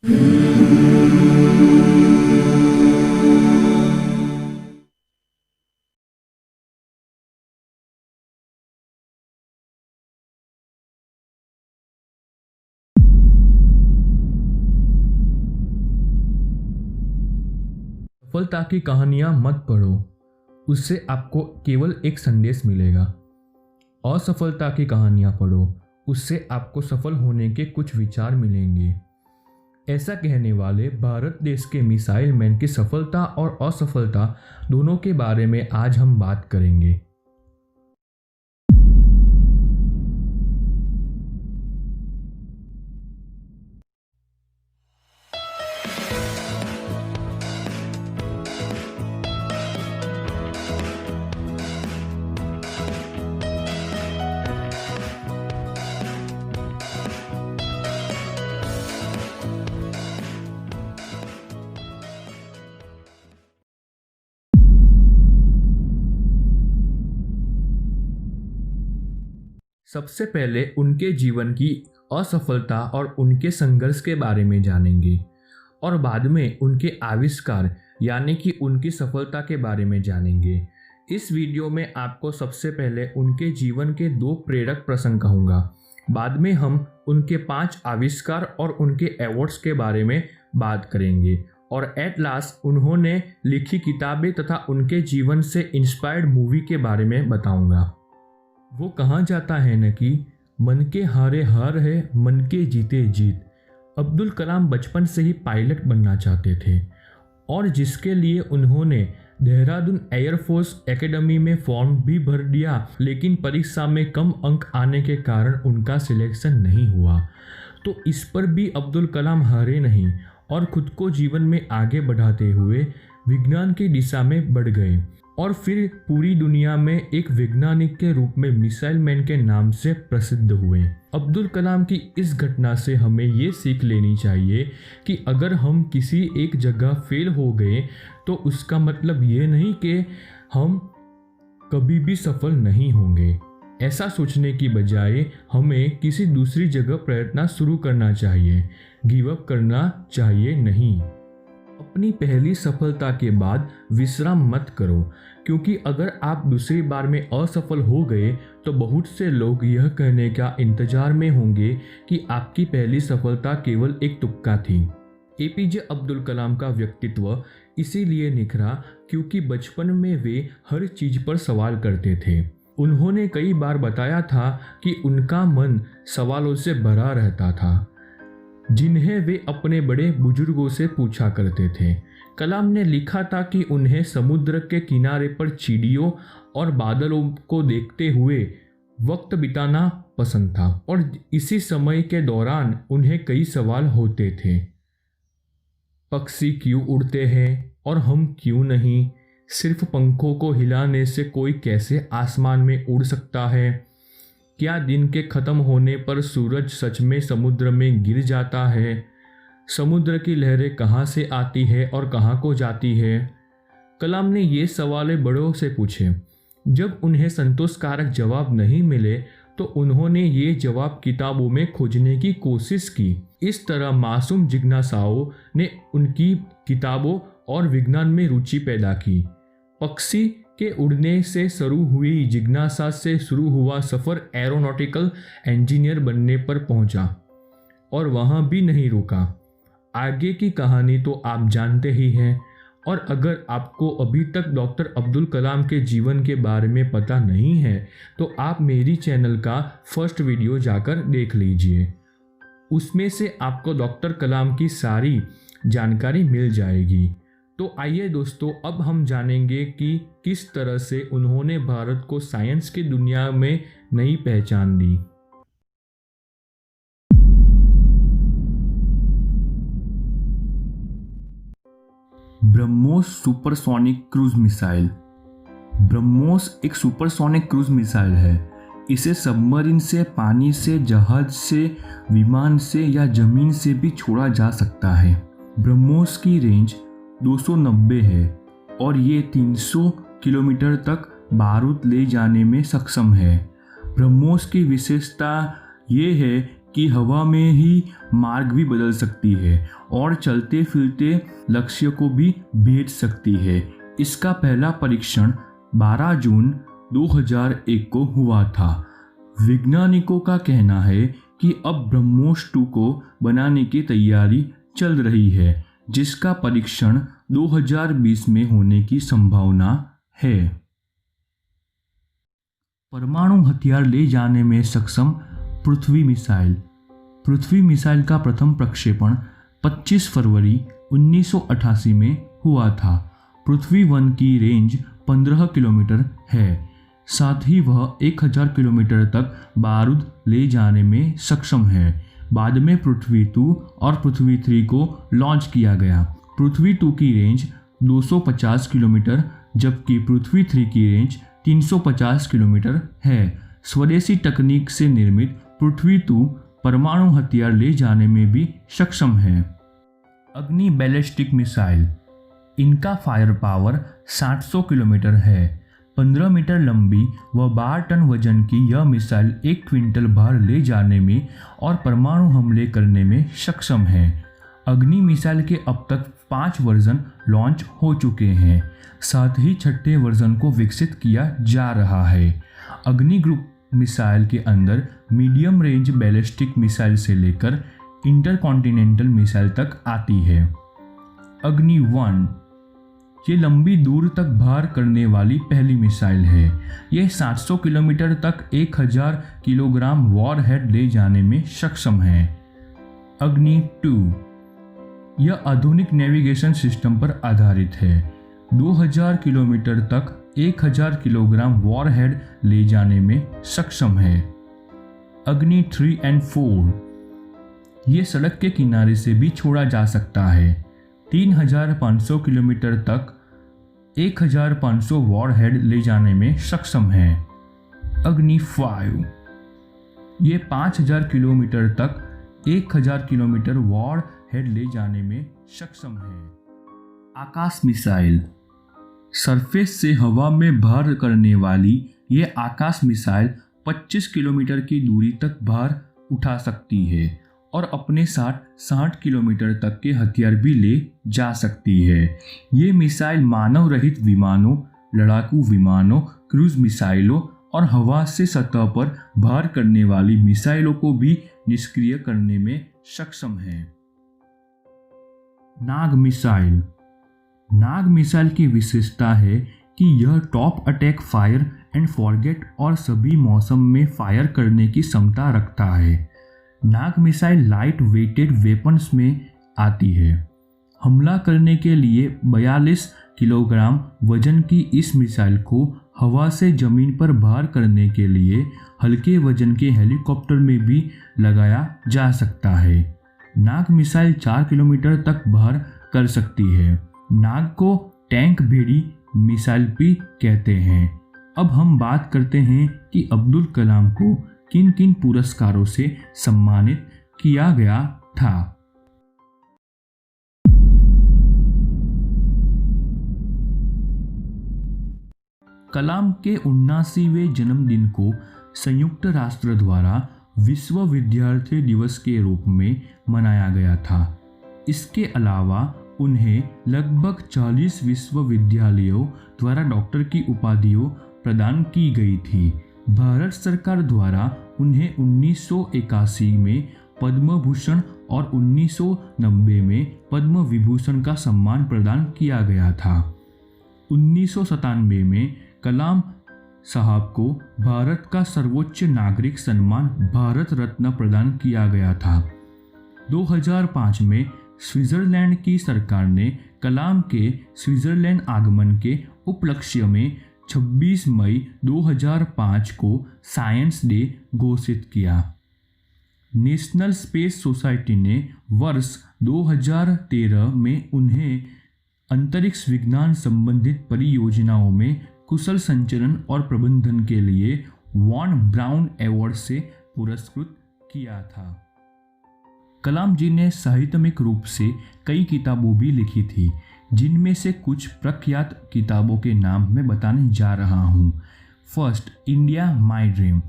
सफलता की कहानियां मत पढ़ो, उससे आपको केवल एक संदेश मिलेगा। असफलता की कहानियां पढ़ो, उससे आपको सफल होने के कुछ विचार मिलेंगे। ऐसा कहने वाले भारत देश के मिसाइल मैन की सफलता और असफलता दोनों के बारे में आज हम बात करेंगे। सबसे पहले उनके जीवन की असफलता और उनके संघर्ष के बारे में जानेंगे और बाद में उनके आविष्कार यानी कि उनकी सफलता के बारे में जानेंगे। इस वीडियो में आपको सबसे पहले उनके जीवन के 2 प्रेरक प्रसंग कहूँगा। बाद में हम उनके 5 आविष्कार और उनके अवार्ड्स के बारे में बात करेंगे और एट लास्ट उन्होंने लिखी किताबें तथा उनके जीवन से इंस्पायर्ड मूवी के बारे में बताऊँगा। वो कहा जाता है न कि मन के हारे हार है, मन के जीते जीत। अब्दुल कलाम बचपन से ही पायलट बनना चाहते थे और जिसके लिए उन्होंने देहरादून एयरफोर्स एकेडमी में फॉर्म भी भर दिया, लेकिन परीक्षा में कम अंक आने के कारण उनका सिलेक्शन नहीं हुआ। तो इस पर भी अब्दुल कलाम हारे नहीं और खुद को जीवन में आगे बढ़ाते हुए विज्ञान की दिशा में बढ़ गए और फिर पूरी दुनिया में एक वैज्ञानिक के रूप में मिसाइल मैन के नाम से प्रसिद्ध हुए। अब्दुल कलाम की इस घटना से हमें ये सीख लेनी चाहिए कि अगर हम किसी एक जगह फेल हो गए तो उसका मतलब ये नहीं कि हम कभी भी सफल नहीं होंगे। ऐसा सोचने की बजाय हमें किसी दूसरी जगह प्रयत्न शुरू करना चाहिए, गिव अप करना चाहिए नहीं। अपनी पहली सफलता के बाद विश्राम मत करो, क्योंकि अगर आप दूसरी बार में असफल हो गए तो बहुत से लोग यह कहने का इंतजार में होंगे कि आपकी पहली सफलता केवल एक तुक्का थी। एपीजे अब्दुल कलाम का व्यक्तित्व इसीलिए निखरा क्योंकि बचपन में वे हर चीज पर सवाल करते थे। उन्होंने कई बार बताया था कि उनका मन सवालों से भरा रहता था, जिन्हें वे अपने बड़े बुजुर्गों से पूछा करते थे। कलाम ने लिखा था कि उन्हें समुद्र के किनारे पर चिड़ियों और बादलों को देखते हुए वक्त बिताना पसंद था और इसी समय के दौरान उन्हें कई सवाल होते थे। पक्षी क्यों उड़ते हैं और हम क्यों नहीं? सिर्फ पंखों को हिलाने से कोई कैसे आसमान में उड़ सकता है? क्या दिन के खत्म होने पर सूरज सच में समुद्र में गिर जाता है? समुद्र की लहरें कहाँ से आती है और कहाँ को जाती है? कलाम ने ये सवाल बड़ों से पूछे। जब उन्हें संतोषकारक जवाब नहीं मिले तो उन्होंने ये जवाब किताबों में खोजने की कोशिश की। इस तरह मासूम जिज्ञासाओं ने उनकी किताबों और विज्ञान में रुचि पैदा की। पक्षी के उड़ने से शुरू हुई जिज्ञासा से शुरू हुआ सफ़र एरोनॉटिकल इंजीनियर बनने पर पहुंचा और वहां भी नहीं रुका। आगे की कहानी तो आप जानते ही हैं। और अगर आपको अभी तक डॉक्टर अब्दुल कलाम के जीवन के बारे में पता नहीं है तो आप मेरी चैनल का फर्स्ट वीडियो जाकर देख लीजिए। उसमें से आपको डॉक्टर कलाम की सारी जानकारी मिल जाएगी। तो आइए दोस्तों, अब हम जानेंगे कि किस तरह से उन्होंने भारत को साइंस की दुनिया में नई पहचान दी। BrahMos supersonic cruise missile. BrahMos एक सुपरसोनिक क्रूज मिसाइल है। इसे सबमरीन से, पानी से, जहाज से, विमान से या जमीन से भी छोड़ा जा सकता है। ब्रह्मोस की रेंज 290 है और ये 300 किलोमीटर तक बारूद ले जाने में सक्षम है। ब्रह्मोस की विशेषता ये है कि हवा में ही मार्ग भी बदल सकती है और चलते फिरते लक्ष्य को भी भेज सकती है। इसका पहला परीक्षण 12 जून 2001 को हुआ था। वैज्ञानिकों का कहना है कि अब ब्रह्मोस 2 को बनाने की तैयारी चल रही है, जिसका परीक्षण 2020 में होने की संभावना है। परमाणु हथियार ले जाने में सक्षम पृथ्वी मिसाइल। पृथ्वी मिसाइल का प्रथम प्रक्षेपण 25 फरवरी 1988 में हुआ था। पृथ्वी 1 की रेंज 15 किलोमीटर है, साथ ही वह 1000 किलोमीटर तक बारूद ले जाने में सक्षम है। बाद में पृथ्वी 2 और पृथ्वी 3 को लॉन्च किया गया। पृथ्वी 2 की रेंज 250 किलोमीटर जबकि पृथ्वी 3 की रेंज 350 किलोमीटर है। स्वदेशी तकनीक से निर्मित पृथ्वी 2 परमाणु हथियार ले जाने में भी सक्षम है। अग्नि बैलिस्टिक मिसाइल। इनका फायर पावर 700 किलोमीटर है। 15 मीटर लंबी व 12 टन वजन की यह मिसाइल 1 क्विंटल भार ले जाने में और परमाणु हमले करने में सक्षम है। अग्नि मिसाइल के अब तक 5 वर्जन लॉन्च हो चुके हैं, साथ ही छठे वर्जन को विकसित किया जा रहा है। अग्नि ग्रुप मिसाइल के अंदर मीडियम रेंज बैलिस्टिक मिसाइल से लेकर इंटरकॉन्टिनेंटल मिसाइल तक आती है। अग्नि 1 ये लंबी दूर तक भार करने वाली पहली मिसाइल है। यह 700 किलोमीटर तक 1000 किलोग्राम वॉरहेड ले जाने में सक्षम है। अग्नि 2 यह आधुनिक नेविगेशन सिस्टम पर आधारित है। 2000 किलोमीटर तक 1000 किलोग्राम वॉरहेड ले जाने में सक्षम है। अग्नि 3 और 4 ये सड़क के किनारे से भी छोड़ा जा सकता है। 3500 किलोमीटर तक 1500 वॉरहेड ले जाने में सक्षम है। अग्नि 5 ये 5000 किलोमीटर तक 1000 किलोमीटर वॉरहेड ले जाने में सक्षम है। आकाश मिसाइल। सरफेस से हवा में भार करने वाली ये आकाश मिसाइल 25 किलोमीटर की दूरी तक भार उठा सकती है और अपने साथ 60 किलोमीटर तक के हथियार भी ले जा सकती है। ये मिसाइल मानव रहित विमानों, लड़ाकू विमानों, क्रूज मिसाइलों और हवा से सतह पर भार करने वाली मिसाइलों को भी निष्क्रिय करने में सक्षम है। नाग मिसाइल। नाग मिसाइल की विशेषता है कि यह top attack, fire and forget और सभी मौसम में फायर करने की क्षमता रखता है। नाग मिसाइल लाइट वेटेड वेपन्स में आती है। हमला करने के लिए 42 किलोग्राम वजन की इस मिसाइल को हवा से जमीन पर भार करने के लिए हल्के वजन के हेलीकॉप्टर में भी लगाया जा सकता है। नाग मिसाइल 4 किलोमीटर तक भार कर सकती है। नाग को टैंक भेड़ी मिसाइल भी कहते हैं। अब हम बात करते हैं कि अब्दुल कलाम को किन किन पुरस्कारों से सम्मानित किया गया था। कलाम के 79वें जन्मदिन को संयुक्त राष्ट्र द्वारा विश्व विद्यार्थी दिवस के रूप में मनाया गया था। इसके अलावा उन्हें लगभग 40 विश्वविद्यालयों द्वारा डॉक्टर की उपाधियां प्रदान की गई थी। भारत सरकार द्वारा उन्हें 1981 में पद्म भूषण और 1990 में पद्म विभूषण का सम्मान प्रदान किया गया था। 1997 में कलाम साहब को भारत का सर्वोच्च नागरिक सम्मान भारत रत्न प्रदान किया गया था। 2005 में स्विट्जरलैंड की सरकार ने कलाम के स्विट्जरलैंड आगमन के उपलक्ष्य में 26 मई 2005 को साइंस डे घोषित किया। नेशनल स्पेस सोसाइटी ने वर्ष 2013 में उन्हें अंतरिक्ष विज्ञान संबंधित परियोजनाओं में कुशल संचालन और प्रबंधन के लिए वॉन ब्राउन अवार्ड से पुरस्कृत किया था। कलाम जी ने साहित्यिक रूप से कई किताबें भी लिखी थी, जिनमें से कुछ प्रख्यात किताबों के नाम मैं बताने जा रहा हूँ। First, India my dream.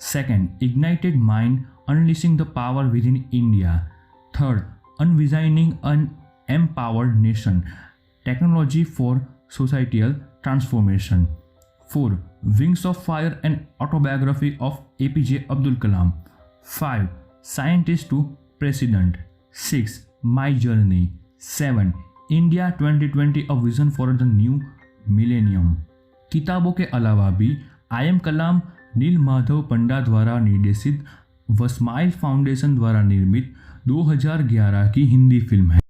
Second, ignited mind, unleashing the power within India. Third, envisioning an empowered nation, technology for societal transformation. 4. Wings of Fire, an autobiography of APJ Abdul Kalam. 5. Scientist to President. 6. My Journey. 7. India 2020, a vision for the new millennium. किताबों के अलावा भी I am कलाम नील माधव पंडा द्वारा निर्देशित व smile foundation द्वारा निर्मित 2011 की हिंदी फिल्म है।